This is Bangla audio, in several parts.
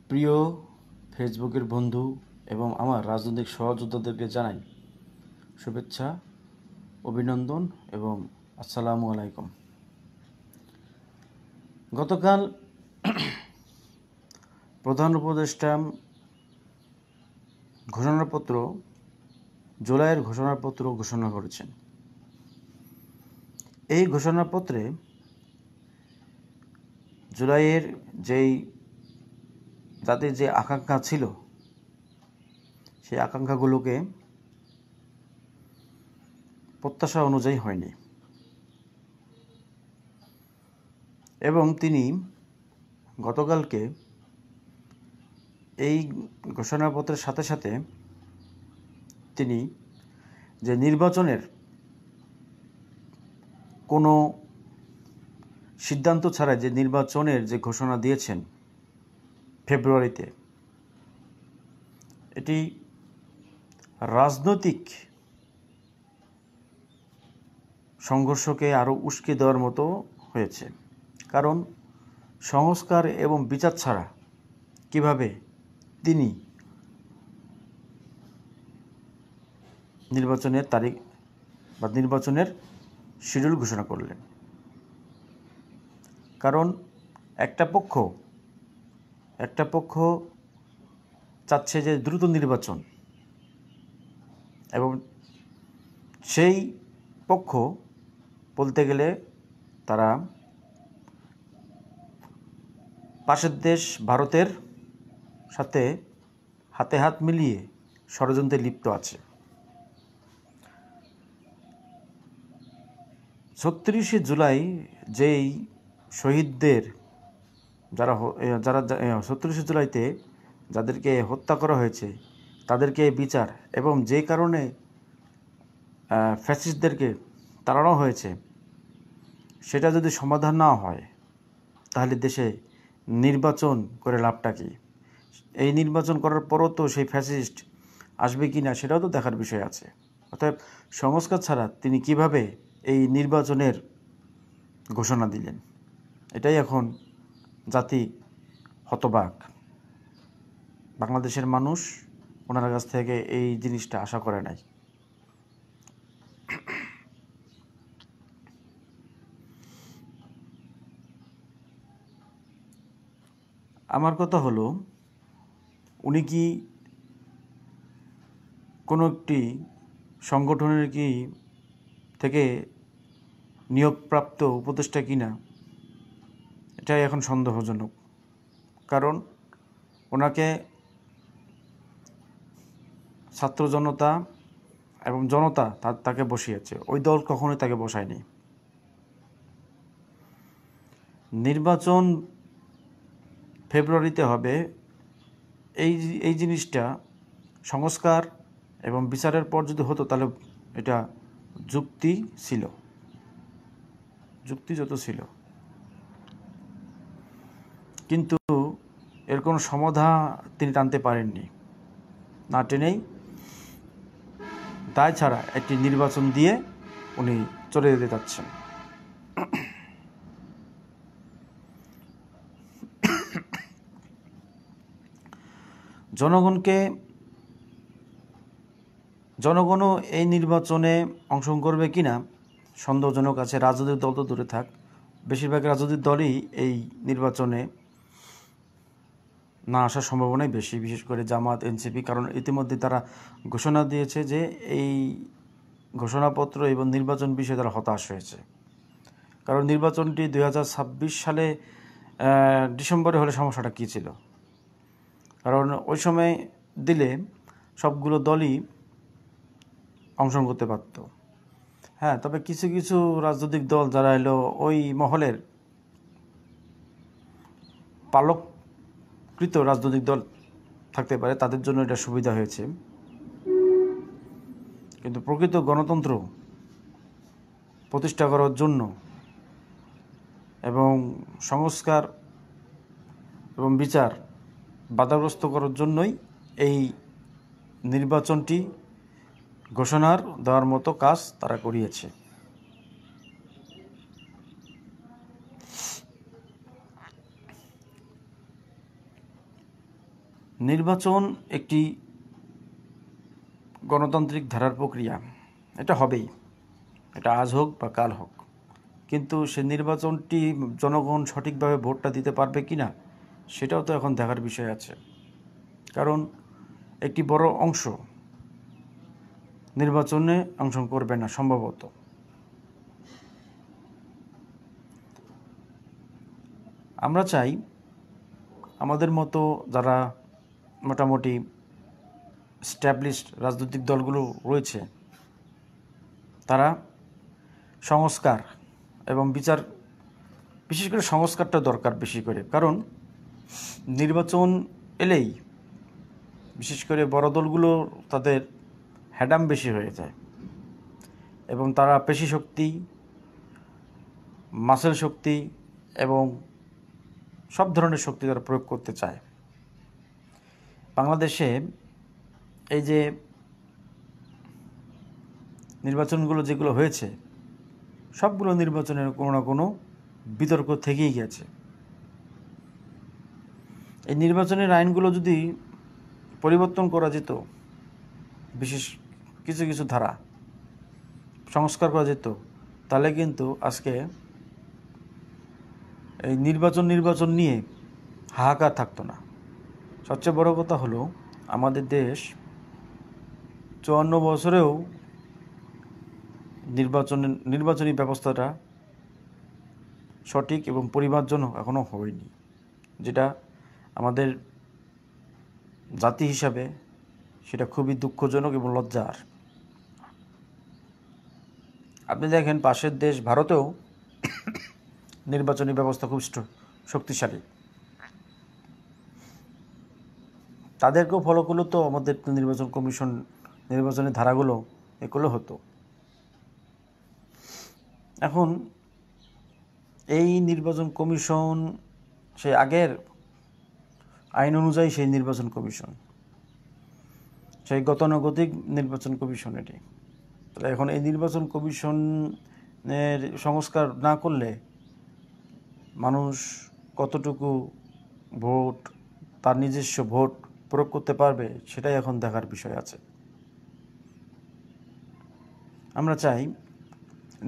প্রিয় ফেসবুকের বন্ধু এবং আমার রাজনৈতিক সহযোদ্ধাদেরকে জানাই শুভেচ্ছা, অভিনন্দন এবং আসসালামু আলাইকুম। গতকাল প্রধান উপদেষ্টা জুলাইয়ের ঘোষণাপত্র ঘোষণা করেছেন। এই ঘোষণাপত্রে জুলাইয়ের জাতির যে আকাঙ্ক্ষা ছিল সেই আকাঙ্ক্ষাগুলোকে প্রত্যাশা অনুযায়ী হয়নি এবং তিনি গতকালকে এই ঘোষণাপত্রের সাথে সাথে তিনি যে নির্বাচনের কোনো সিদ্ধান্ত ছাড়াই যে নির্বাচনের যে ঘোষণা দিয়েছেন ফেব্রুয়ারিতে, এটি রাজনৈতিক সংঘর্ষকে আরও উস্কে দেওয়ার মতো হয়েছে। কারণ সংস্কার এবং বিচার ছাড়া কিভাবে তিনি নির্বাচনের তারিখ বা নির্বাচনের শিডিউল ঘোষণা করলেন? কারণ একটা পক্ষ চাচ্ছে যে দ্রুত নির্বাচন, এবং সেই পক্ষ বলতে গেলে তারা পাশের দেশ ভারতের সাথে হাতে হাত মিলিয়ে ষড়যন্ত্রে লিপ্ত আছে। ৩৬শে জুলাই যেই শহীদদের যারা ৩৬শে জুলাইতে যাদেরকে হত্যা করা হয়েছে তাদেরকে বিচার এবং যে কারণে ফ্যাসিস্টদেরকে তাড়ানো হয়েছে সেটা যদি সমাধান না হয় তাহলে দেশে নির্বাচন করে লাভটা কী? এই নির্বাচন করার পরও তো সেই ফ্যাসিস্ট আসবে কি না সেটাও তো দেখার বিষয় আছে। অতএব সংস্কার ছাড়া তিনি কিভাবে এই নির্বাচনের ঘোষণা দিলেন? এটাই এখন জাতি হতবাক। বাংলাদেশের মানুষ ওনার কাছ থেকে এই জিনিসটা আশা করে নাই। আমার কথা হলো, উনি কি কোনো একটি সংগঠনের থেকে নিয়োগপ্রাপ্ত উপদেষ্টা কিনা, এটাই এখন সন্দেহজনক। কারণ ওনাকে ছাত্র জনতা এবং জনতা তাকে বসিয়েছে, ওই দল কখনোই তাকে বসায়নি। নির্বাচন ফেব্রুয়ারিতে হবে, এই জিনিসটা সংস্কার এবং বিচারের পর যদি হতো তাহলে এটা যুক্তিযত ছিল। কিন্তু এর কোনো সমাধান তিনি টানতে পারেননি। না টেনেই দায় ছাড়া একটি নির্বাচন দিয়ে উনি চলে যেতে চাচ্ছেন। জনগণও এই নির্বাচনে অংশগ্রহণ করবে কিনা সন্দেহজনক আছে। রাজনৈতিক দল তো দূরে থাক, বেশিরভাগ রাজনৈতিক দলই এই নির্বাচনে না আসার সম্ভাবনাই বেশি, বিশেষ করে জামাত, এনসিপি। কারণ ইতিমধ্যে তারা ঘোষণা দিয়েছে যে এই ঘোষণাপত্র এবং নির্বাচন বিষয়ে তারা হতাশ হয়েছে। কারণ নির্বাচনটি 2026 সালে ডিসেম্বরে হলে সমস্যাটা কী ছিল? কারণ ওই সময় দিলে সবগুলো দলই অংশগ্রহণ করতে পারত। হ্যাঁ, তবে কিছু কিছু রাজনৈতিক দল যারা এলো ওই মহলের পালককৃত রাজনৈতিক দল থাকতে পারে, তাদের জন্য এটা সুবিধা হয়েছে। কিন্তু প্রকৃত গণতন্ত্র প্রতিষ্ঠা করার জন্য এবং সংস্কার এবং বিচার বাধাগ্রস্ত করার জন্যই এই নির্বাচনটি ঘোষণার দেওয়ার মতো কাজ তারা করিয়েছে। নির্বাচন একটি গণতান্ত্রিক ধারার প্রক্রিয়া, এটা হবেই, এটা আজ হোক বা কাল হোক, কিন্তু সে নির্বাচনটি জনগণ সঠিকভাবে ভোটটা দিতে পারবে কি না সেটাও তো এখন দেখার বিষয় আছে। কারণ একটি বড় অংশ নির্বাচনে অংশগ্রহণ করবে না সম্ভবত। আমরা চাই আমাদের মতো যারা মোটামুটি স্ট্যাবলিশড রাজনৈতিক দলগুলো রয়েছে তারা সংস্কার এবং বিচার, বিশেষ করে সংস্কারটা দরকার বেশি করে। কারণ নির্বাচন এলেই বিশেষ করে বড় দলগুলো তাদের হ্যাডাম বেশি হয়ে যায় এবং তারা পেশি শক্তি, মাসেল শক্তি এবং সব ধরনের শক্তি তারা প্রয়োগ করতে চায়। বাংলাদেশে এই যে নির্বাচনগুলো যেগুলো হয়েছে সবগুলো নির্বাচনের কোনো না কোনো বিতর্ক থেকেই গেছে। এই নির্বাচনের আইনগুলো যদি পরিবর্তন করা যেত, বিশেষ কিছু কিছু ধারা সংস্কার করা যেত, তাহলে কিন্তু আজকে এই নির্বাচন নিয়ে হাহাকার থাকতো না। সবচেয়ে বড় কথা হলো আমাদের দেশ 54 বছরেও নির্বাচনী ব্যবস্থাটা সঠিক এবং পরিমার্জনক এখনও হয়নি, যেটা আমাদের জাতি হিসাবে সেটা খুবই দুঃখজনক এবং লজ্জার। আপনি দেখেন পাশের দেশ ভারতেও নির্বাচনী ব্যবস্থা খুব শক্তিশালী, তাদেরকেও ফলো করলে তো আমাদের নির্বাচন কমিশন নির্বাচনের ধারাগুলো এগুলো হতো। এখন এই নির্বাচন কমিশন সেই আগের আইন অনুযায়ী সেই নির্বাচন কমিশন, সেই গতানুগতিক নির্বাচন কমিশন এটি। তাহলে এখন এই নির্বাচন কমিশনের সংস্কার না করলে মানুষ কতটুকু ভোট, তার নিজস্ব ভোট প্রয়োগ করতে পারবে সেটাই এখন দেখার বিষয় আছে। আমরা চাই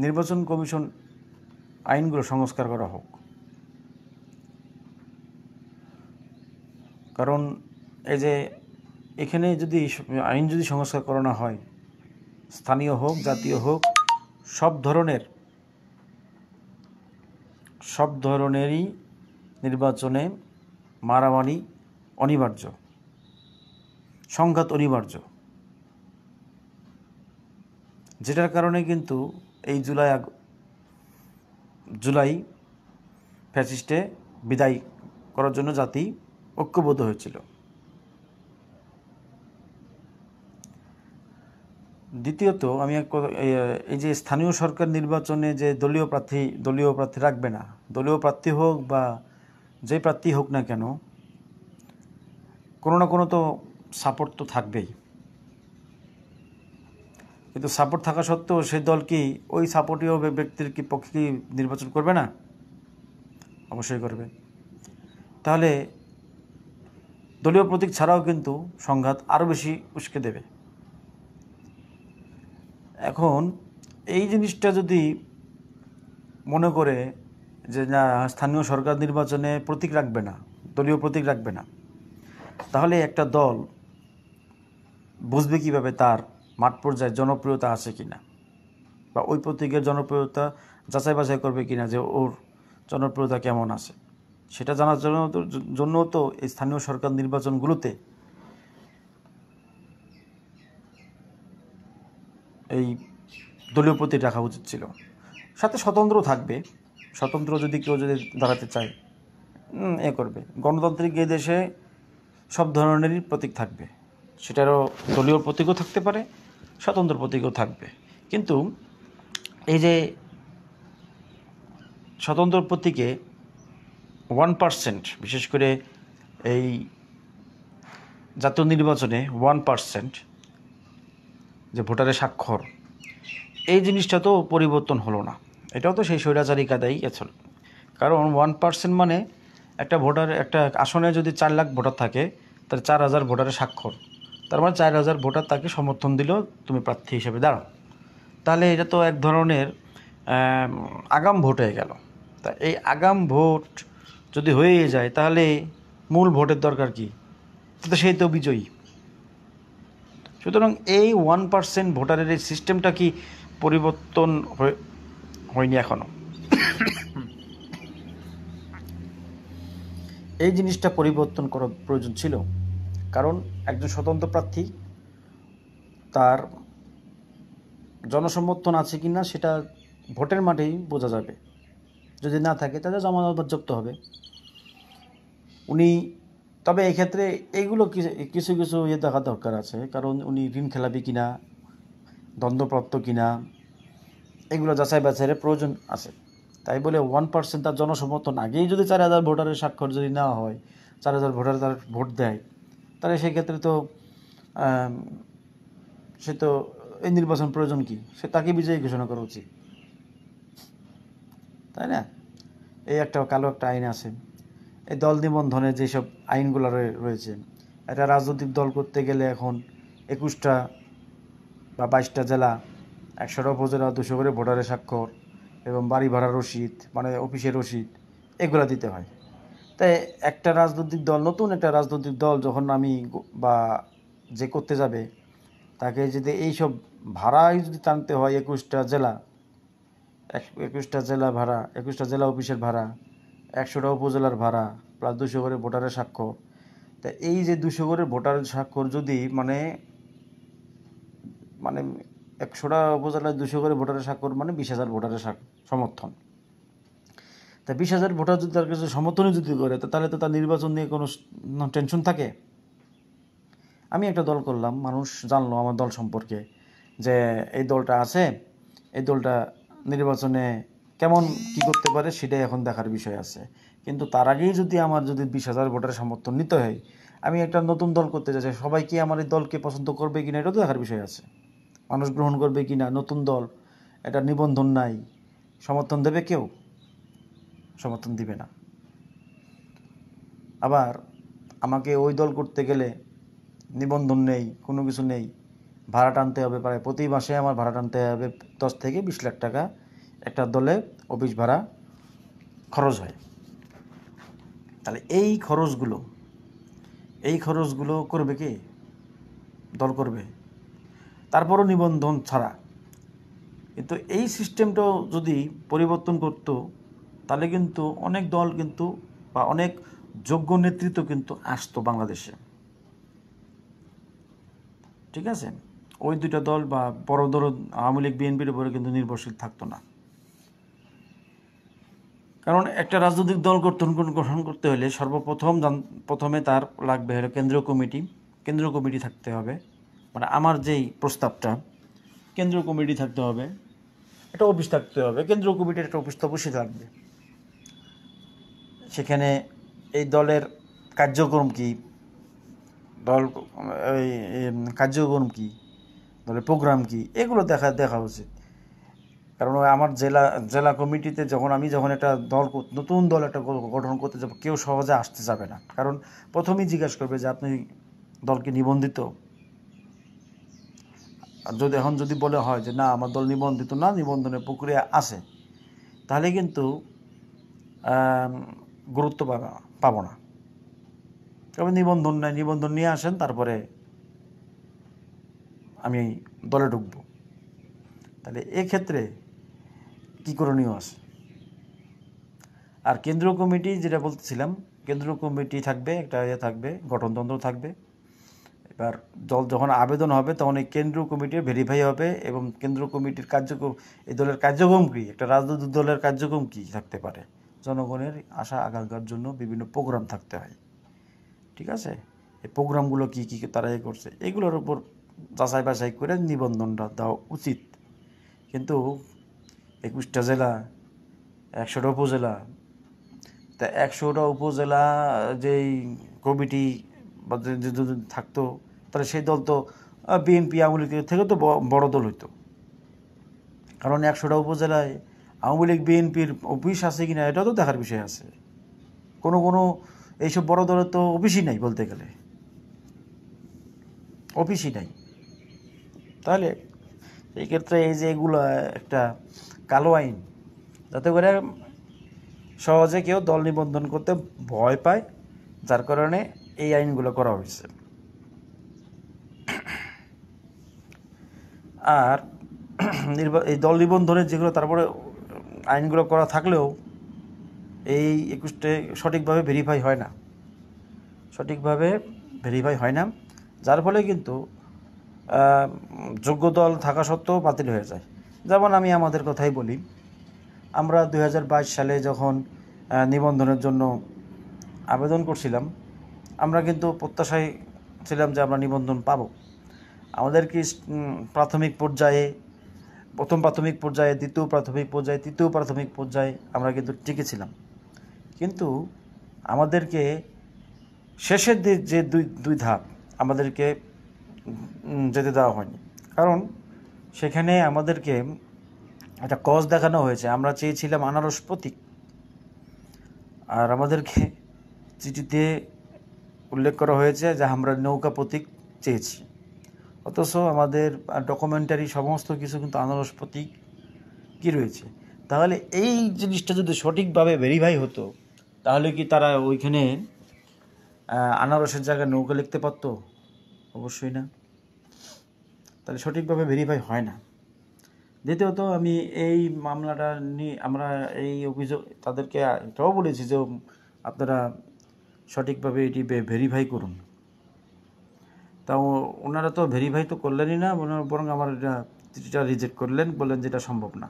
নির্বাচন কমিশন আইনগুলো সংস্কার করা হোক। কারণ এই যে এখানে যদি আইন যদি সংস্কার করানো হয়, স্থানীয় হোক জাতীয় হোক, সব ধরনেরই নির্বাচনে মারামারি অনিবার্য, সংঘাত অনিবার্য, যেটার কারণে কিন্তু এই জুলাই ফ্যাসিস্টে বিদায় করার জন্য জাতি ঐক্যবদ্ধ হয়েছিল। দ্বিতীয়ত আমি এই যে স্থানীয় সরকার নির্বাচনে যে দলীয় প্রার্থী রাখবে না, দলীয় প্রার্থী হোক বা যে প্রার্থী হোক না কেন, কোনো না কোনো তো সাপোর্ট তো থাকবেই। কিন্তু সাপোর্ট থাকা সত্ত্বেও সেই দল কি ওই সাপোর্টীয় ব্যক্তির পক্ষে কি নির্বাচন করবে না? অবশ্যই করবে। তাহলে দলীয় প্রতীক ছাড়াও কিন্তু সংঘাত আরও বেশি উস্কে দেবে। এখন এই জিনিসটা যদি মনে করে যে না, স্থানীয় সরকার নির্বাচনে প্রতীক রাখবে না, দলীয় প্রতীক রাখবে না, তাহলে একটা দল বুঝবে কীভাবে তার মাঠ পর্যায়ে জনপ্রিয়তা আছে কিনা, বা ওই প্রতীকের জনপ্রিয়তা যাচাই বাছাই করবে কিনা যে ওর জনপ্রিয়তা কেমন আছে? সেটা জানার জন্য তো এই স্থানীয় সরকার নির্বাচনগুলোতে এই দলীয় প্রতীক রাখা উচিত ছিল। সাথে স্বতন্ত্র থাকবে, স্বতন্ত্র যদি কেউ দাঁড়াতে চায় করবে। গণতান্ত্রিক এই দেশে সব ধরনেরই প্রতীক থাকবে, সেটারও দলীয় প্রতীকও থাকতে পারে, স্বতন্ত্র প্রতীকও থাকবে। কিন্তু এই যে স্বতন্ত্র প্রতীকে 1%, বিশেষ করে এই জাতীয় নির্বাচনে 1% যে ভোটারের স্বাক্ষর, এই জিনিসটা তো পরিবর্তন হলো না। এটাও তো সেই স্বৈরাচারী কায়দাই আছে। কারণ 1% মানে একটা আসনে যদি 4 লাখ ভোটার থাকে তার 4,000 ভোটারের স্বাক্ষর, তার মানে 4,000 ভোটার তাকে সমর্থন দিল তুমি প্রার্থী হিসেবে দাঁড়াও। তাহলে এটা তো এক ধরনের আগাম ভোট হয়ে গেল। তা এই আগাম ভোট যদি হয়ে যায় তাহলে মূল ভোটের দরকার কি? তো সেই তো বিজয়ী। সুতরাং এই 1% ভোটারের এই সিস্টেমটা কি পরিবর্তন হয়নি এখনও? এই জিনিসটা পরিবর্তন করা প্রয়োজন ছিল, কারণ একজন স্বতন্ত্র প্রার্থী তার জনসমর্থন আছে কি না সেটা ভোটের মাঠেই বোঝা যাবে। যদি না থাকে তাহলে জামানত বাজেয়াপ্ত হবে। উনি তবে এক্ষেত্রে এইগুলো কিছু কিছু দেখা দরকার আছে, কারণ উনি ঋণ খেলাপি কিনা, দ্বন্দ্বপ্রাপ্ত কিনা, এগুলো যাচাই বাছাইয়ের প্রয়োজন আছে। তাই বলে 1% তার জনসমর্থন আগেই যদি 4,000 ভোটারের স্বাক্ষর যদি নেওয়া হয়, 4,000 ভোটার তার ভোট দেয়, তাহলে সেক্ষেত্রে তো সে তো এই নির্বাচন প্রয়োজন কি? সে তাকে বিজয়ী ঘোষণা করা উচিত, তাই না? এই একটা কালো একটা আইন আছে, এই দল নিবন্ধনের যেসব আইনগুলো রয়েছে। একটা রাজনৈতিক দল করতে গেলে এখন 21টা বা 22টা জেলা, 100টা উপজেলা, 200 করে ভোটারের স্বাক্ষর এবং বাড়ি ভাড়ার রসিদ, মানে অফিসের রসিদ, এগুলো দিতে হয়। তাই একটা রাজনৈতিক দল, নতুন একটা রাজনৈতিক দল যখন বা যে করতে যাবে, তাকে যদি এইসব ভাড়াই যদি টানতে হয়, 21টা জেলা, 21টা জেলা ভাড়া, 21টা জেলা অফিসের ভাড়া, 100টা উপজেলার ভাড়া, প্লাস 200 করে ভোটারের স্বাক্ষর। তা এই যে 200 করে ভোটারের স্বাক্ষর যদি মানে 100টা উপজেলায় 200 করে ভোটারের স্বাক্ষর মানে 20,000 ভোটারের সমর্থন। তা 20,000 ভোটার যদি তার কাছে সমর্থনই যদি করে, তাহলে তো তার নির্বাচন নিয়ে কোনো টেনশন থাকে? আমি একটা দল করলাম, মানুষ জানলো আমার দল সম্পর্কে যে এই দলটা আছে, এই দলটা নির্বাচনে কেমন কি করতে পারে সেটাই এখন দেখার বিষয় আছে। কিন্তু তার আগেই যদি আমার 20,000 ভোটারের সমর্থন নিতে হয়, আমি একটা নতুন দল করতে চাই, সবাই কি আমার এই দলকে পছন্দ করবে কিনা এটা তো দেখার বিষয় আছে। মানুষ গ্রহণ করবে কিনা, নতুন দল, এটা নিবন্ধন নাই, সমর্থন দেবে কেউ? সমর্থন দিবে না। আবার আমাকে ওই দল করতে গেলে নিবন্ধন নেই, কোনো কিছু নেই, ভাড়া টানতে হবে, প্রায় প্রতি মাসে আমার ভাড়া টানতে হবে 10 থেকে 20 লাখ টাকা একটা দলে অফিস ভাড়া খরচ হয়। তাহলে এই খরচগুলো করবে কে? দল করবে, তারপরও নিবন্ধন ছাড়া। কিন্তু এই সিস্টেমটাও যদি পরিবর্তন করতো, তাহলে কিন্তু অনেক দল কিন্তু বা অনেক যোগ্য নেতৃত্ব কিন্তু আসতো বাংলাদেশে। ঠিক আছে, ওই দুইটা দল বা বড় দল আওয়ামী লীগ বিএনপির উপরে কিন্তু নির্ভরশীল থাকতো না। কারণ একটা রাজনৈতিক দল গঠন করতে হলে প্রথমে তার লাগবে হলো কেন্দ্রীয় কমিটি থাকতে হবে। মানে আমার যেই প্রস্তাবটা, কেন্দ্রীয় কমিটি থাকতে হবে, একটা অফিস থাকতে হবে, কেন্দ্রীয় কমিটির একটা অফিস তো অবশ্যই থাকবে। সেখানে এই দলের কার্যক্রম কি, দলের প্রোগ্রাম কি, এগুলো দেখা উচিত। কারণ আমার জেলা কমিটিতে আমি যখন একটা নতুন দল একটা গঠন করতে যাবো, কেউ সহজে আসতে যাবে না। কারণ প্রথমেই জিজ্ঞাসা করবে যে আপনি দলকে নিবন্ধিত? আর যদি বলে হয় যে না আমার দল নিবন্ধিত না, নিবন্ধনের প্রক্রিয়া আছে, তাহলে কিন্তু গুরুত্ব পাবো না। তবে নিবন্ধন নাই, নিবন্ধন নিয়ে আসেন, তারপরে আমি দলে ঢুকবো। তাহলে এক্ষেত্রে কী করণীয় আছে? আর কেন্দ্রীয় কমিটি যেটা বলতেছিলাম, কেন্দ্রীয় কমিটি থাকবে, একটা থাকবে, গঠনতন্ত্র থাকবে। এবার দল যখন আবেদন হবে তখন এই কেন্দ্রীয় কমিটির ভেরিফাই হবে, এবং কেন্দ্রীয় কমিটির এই দলের কার্যক্রম কী, একটা রাজনৈতিক দলের কার্যক্রম কী থাকতে পারে, জনগণের আশা আকাঙ্ক্ষার জন্য বিভিন্ন প্রোগ্রাম থাকতে হয়। ঠিক আছে, এই প্রোগ্রামগুলো কী কী তারা করছে, এগুলোর উপর যাচাই বাছাই করে নিবন্ধনটা দেওয়া উচিত। কিন্তু 21টা জেলা, 100টা উপজেলা, তা 100টা উপজেলা যেই কমিটি বা যদি থাকতো, তাহলে সেই দল তো বিএনপি আওয়ামী লীগ থেকে তো বড় দল হইতো। কারণ 100টা উপজেলায় আওয়ামী লীগ বিএনপির অফিস আছে কিনা এটাও তো দেখার বিষয় আছে। কোনো এইসব বড় দলের তো অফিসই নাই বলতে গেলে। অফিসই নাই। তাহলে এই ক্ষেত্রে এই যে এগুলো একটা কালো আইন, যাতে করে সহজে কেউ দল নিবন্ধন করতে ভয় পায়, যার কারণে এই আইনগুলো করা হয়েছে। আর এই দল নিবন্ধনের যেগুলো তারপরে আইনগুলো করা থাকলেও এই 21টে সঠিকভাবে ভেরিফাই হয় না, যার ফলে কিন্তু যোগ্য দল থাকা সত্ত্বেও বাতিল হয়ে যায়। যেমন আমি আমাদের কথাই বলি, আমরা 2022 সালে যখন নিবন্ধনের জন্য আবেদন করছিলাম, আমরা কিন্তু প্রত্যাশায় ছিলাম যে আমরা নিবন্ধন পাব। আমাদের কি প্রাথমিক পর্যায়ে, প্রথম প্রাথমিক পর্যায়ে, দ্বিতীয় প্রাথমিক পর্যায়ে, তৃতীয় প্রাথমিক পর্যায়ে আমরা কিন্তু টিকেছিলাম, কিন্তু আমাদেরকে শেষের যে দুই ধাপ আমাদেরকে যেতে দেওয়া হয়নি। কারণ সেখানে আমাদেরকে একটা কজ দেখানো হয়েছে, আমরা চেয়েছিলাম আনারস প্রতীক, আর আমাদেরকে চিঠিতে উল্লেখ করা হয়েছে যে আমরা নৌকা প্রতীক চেয়েছি, অথচ আমাদের ডকুমেন্টারি সমস্ত কিছু কিন্তু আনারস প্রতীক কি রয়েছে। তাহলে এই জিনিসটা যদি সঠিকভাবে ভেরিফাই হতো, তাহলে কি তারা ওইখানে আনারসের জায়গায় নৌকা লিখতে পারত? অবশ্যই না। তাহলে সঠিকভাবে ভেরিফাই হয় না। দ্বিতীয়ত, আমি এই মামলাটা নিয়ে আমরা এই অভিযোগ তাদেরকে এটাও বলেছি যে আপনারা সঠিকভাবে এটি ভেরিফাই করুন। তাও ওনারা তো ভেরিফাই তো করলেনই না, বরং আমার চিঠিটা রিজেক্ট করলেন, বললেন যে এটা সম্ভব না।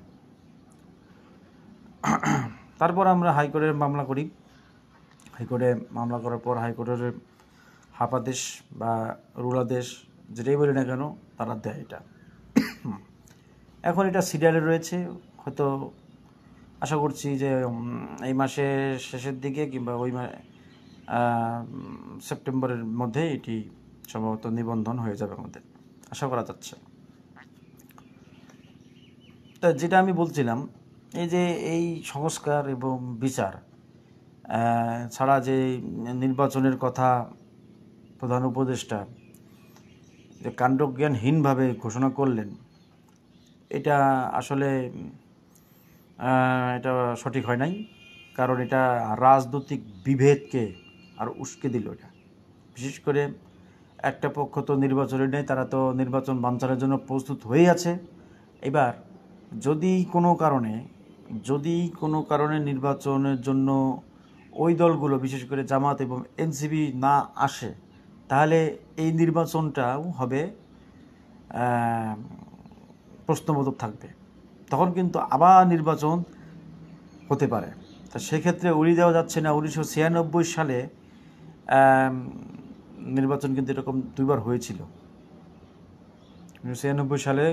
তারপর আমরা হাইকোর্টে মামলা করি। হাইকোর্টে মামলা করার পর হাইকোর্টের হাফ আদেশ বা রুল আদেশ যেটাই বলি না কেন তারা দেয় এটা। এখন এটা সিরিয়ালে রয়েছে, হয়তো আশা করছি যে এই মাসের শেষের দিকে কিংবা ওই সেপ্টেম্বরের মধ্যে এটি সম্ভবত নিবন্ধন হয়ে যাবে আমাদের, আশা করা যাচ্ছে। তা যেটা আমি বলছিলাম, এই যে এই সংস্কার এবং বিচার ছাড়া যে নির্বাচনের কথা প্রধান উপদেষ্টা যে কাণ্ডজ্ঞানহীনভাবে ঘোষণা করলেন, এটা আসলে এটা সঠিক হয় নাই। কারণ এটা রাজনৈতিক বিভেদকে আর উস্কে দিল। এটা বিশেষ করে একটা পক্ষ তো নির্বাচনে নেই, তারা তো নির্বাচন বানচালের জন্য প্রস্তুত হয়েই আছে। এবার যদি কোনো কারণে নির্বাচনের জন্য ওই দলগুলো, বিশেষ করে জামাত এবং এনসিপি না আসে, তাহলে এই নির্বাচনটাও হবে প্রশ্নবোধক থাকবে, তখন কিন্তু আবার নির্বাচন হতে পারে। তা সেক্ষেত্রে উড়িয়ে দেওয়া যাচ্ছে না। 1996 সালে নির্বাচন কিন্তু এরকম দুইবার হয়েছিল। 1996 সালে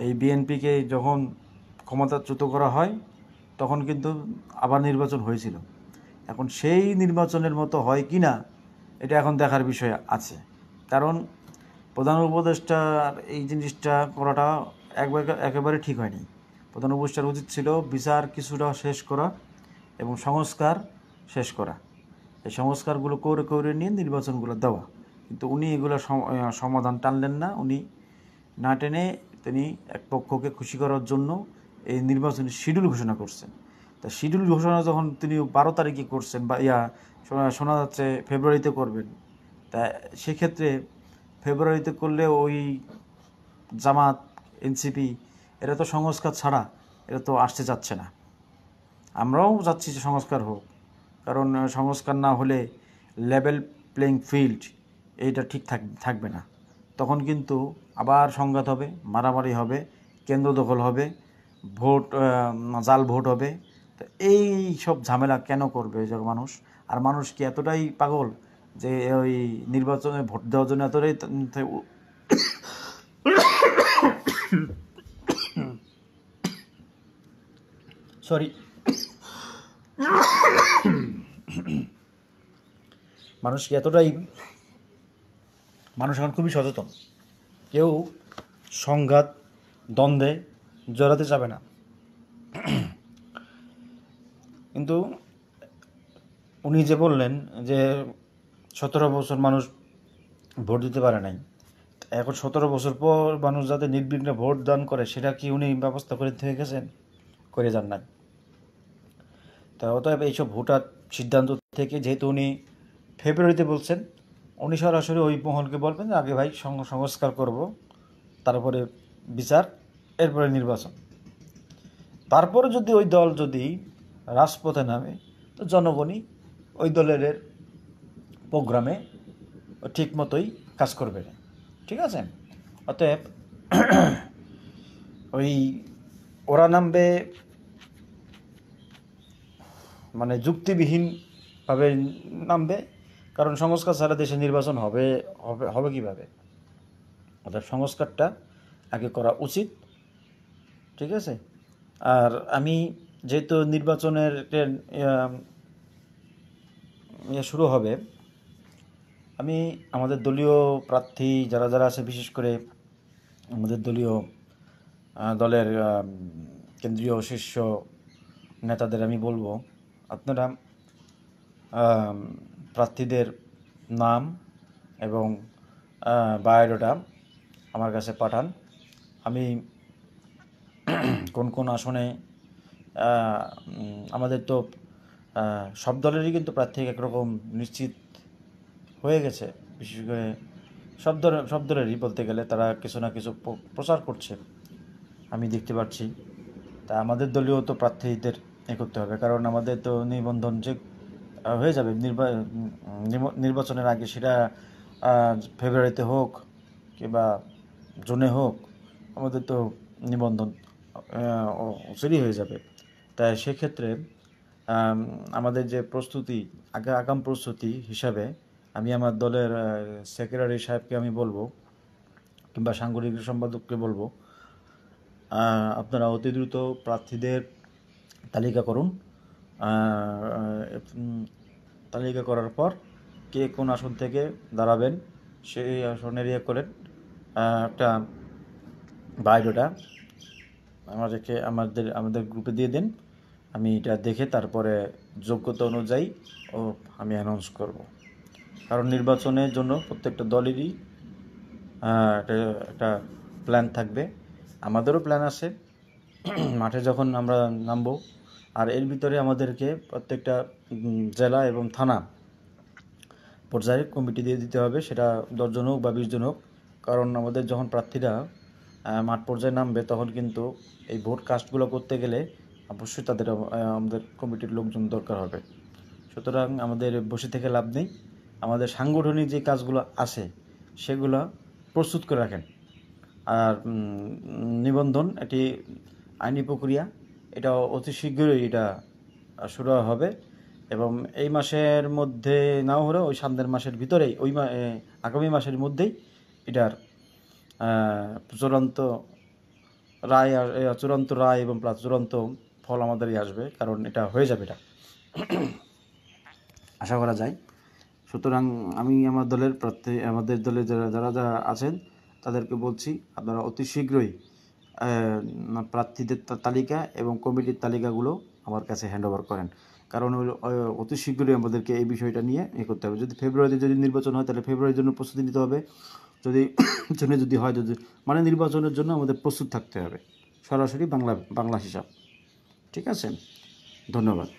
এই বিএনপিকে যখন ক্ষমতাচ্যুত করা হয়, তখন কিন্তু আবার নির্বাচন হয়েছিল। এখন সেই নির্বাচনের মতো হয় কি না, এটা এখন দেখার বিষয় আছে। কারণ প্রধান উপদেষ্টার এই জিনিসটা করাটা একেবারে ঠিক হয়নি। প্রধান উপদেষ্টার উচিত ছিল বিচার কিছুটা শেষ করা এবং সংস্কার শেষ করা, এই সংস্কারগুলো করে নিয়ে নির্বাচনগুলো দেওয়া। কিন্তু উনি এগুলো সমাধান টানলেন না। উনি না টেনে তিনি এক পক্ষকে খুশি করার জন্য এই নির্বাচনী শিডিউল ঘোষণা করছেন। তা শিডিউল ঘোষণা যখন তিনি 12 তারিখে করছেন, বা শোনা যাচ্ছে ফেব্রুয়ারিতে করবেন, তা সেক্ষেত্রে ফেব্রুয়ারিতে করলে ওই জামাত, এনসিপি এরা তো সংস্কার ছাড়া এরা তো আসতে চাচ্ছে না। আমরাও চাচ্ছি যে সংস্কার হোক, কারণ সংস্কার না হলে লেভেল প্লেইং ফিল্ড এইটা ঠিক থাকবে না। তখন কিন্তু আবার সংঘাত হবে, মারামারি হবে, কেন্দ্র দখল হবে, জাল ভোট হবে। তো এই সব ঝামেলা কেন করবে যে মানুষ? আর মানুষ কি এতটাই পাগল যে ওই নির্বাচনে ভোট দেওয়ার জন্য এতটাই সরি মানুষ কি এতটাই, মানুষ এখন খুবই সচেতন, কেউ সংঘাত দ্বন্দ্বে জড়াতে যাবে না। কিন্তু উনি যে বললেন যে 17 বছর মানুষ ভোট দিতে পারে নাই, এখন 17 বছর পর মানুষ যাতে নির্বিঘ্নে ভোট দান করে সেটা কি উনি ব্যবস্থা করে থেকে গেছেন? করে যান না। তা অতএব এইসব ভোটার সিদ্ধান্ত থেকে, যেহেতু উনি ফেব্রুয়ারিতে বলছেন, উনি সরাসরি ওই মহলকে বলবেন যে আগে ভাই সংস্কার করব, তারপরে বিচার, এরপরে নির্বাচন। তারপরে যদি ওই দল যদি রাজপথে নামে, তো জনগণই ওই দলের প্রোগ্রামে ঠিক মতোই কাজ করবে না। ঠিক আছে? অতএব ওই ওরা নামবে মানে যুক্তিবিহীনভাবে নামবে, কারণ সংস্কার ছাড়া দেশে নির্বাচন হবে হবে হবে কীভাবে? অর্থাৎ সংস্কারটা আগে করা উচিত। ঠিক আছে? আর আমি যেহেতু নির্বাচনের শুরু হবে, আমি আমাদের দলীয় প্রার্থী যারা যারা আছে, বিশেষ করে আমাদের দলের কেন্দ্রীয় শীর্ষ নেতাদের আমি বলবো, আপনারা প্রার্থীদের নাম এবং বায়োডাটা আমার কাছে পাঠান। আমি কোন কোন আসনে, আমাদের তো সব দলেরই কিন্তু প্রার্থী একরকম নিশ্চিত হয়ে গেছে, বিশেষ করে সব দলেরই বলতে গেলে তারা কিছু না কিছু প্রচার করছে, আমি দেখতে পাচ্ছি। তা আমাদের দলীয় তো প্রার্থীদের করতে হবে, কারণ আমাদের তো নিবন্ধন যে হয়ে যাবে নির্বাচনের আগে, সেটা ফেব্রুয়ারিতে হোক কিংবা জুনে হোক, আমাদের তো নিবন্ধন অচিরেই হয়ে যাবে। তাই সেক্ষেত্রে আমাদের যে প্রস্তুতি, আগাম প্রস্তুতি হিসাবে আমি আমার দলের সেক্রেটারি সাহেবকে আমি বলবো, কিংবা সাংগঠনিক সম্পাদককে বলবো, আপনারা অতি দ্রুত প্রার্থীদের তালিকা করুন। তালিকা করার পর কে কোন আসন থেকে দাঁড়াবেন সেই আসনের করেন একটা বায়োডাটা আমাদের গ্রুপে দিয়ে দেন। আমি এটা দেখে তারপরে যোগ্যতা অনুযায়ী আমি অ্যানাউন্স করব। কারণ নির্বাচনের জন্য প্রত্যেকটা দলেরই একটা প্ল্যান থাকবে, আমাদেরও প্ল্যান আছে মাঠে যখন আমরা নামবো। আর এর ভিতরে আমাদেরকে প্রত্যেকটা জেলা এবং থানা পর্যায়ে কমিটি দিয়ে দিতে হবে, সেটা 10 জন হোক বা 20 জন হোক। কারণ আমাদের যখন প্রার্থীরা মাঠ পর্যায়ে নামবে, তখন কিন্তু এই ভোট কাস্টগুলো করতে গেলে অবশ্যই আমাদের কমিটির লোকজন দরকার হবে। সুতরাং আমাদের বসে থেকে লাভ নেই, আমাদের সাংগঠনিক যে কাজগুলো আছে সেগুলো প্রস্তুত করে রাখেন। আর নিবন্ধন একটি আইনি প্রক্রিয়া, এটা অতি শীঘ্রই এটা শুরু হবে, এবং এই মাসের মধ্যে নাও হলেও ওই সামনের মাসের ভিতরেই, আগামী মাসের মধ্যেই এটার চূড়ান্ত রায় এবং চূড়ান্ত ফল আমাদেরই আসবে, কারণ এটা হয়ে যাবে, এটা আশা করা যায়। সুতরাং আমি আমাদের দলে যারা আছেন তাদেরকে বলছি, আপনারা অতি শীঘ্রই প্রার্থীদের তালিকা এবং কমিটির তালিকাগুলো আমার কাছে হ্যান্ডওভার করেন। কারণ অতি শীঘ্রই আমাদেরকে এই বিষয়টা নিয়ে করতে হবে। যদি ফেব্রুয়ারিতে নির্বাচন হয়, তাহলে ফেব্রুয়ারির জন্য প্রস্তুতি নিতে হবে। যদি হয়, মানে নির্বাচনের জন্য আমাদের প্রস্তুত থাকতে হবে, সরাসরি বাংলা হিসাব। ঠিক আছে? ধন্যবাদ।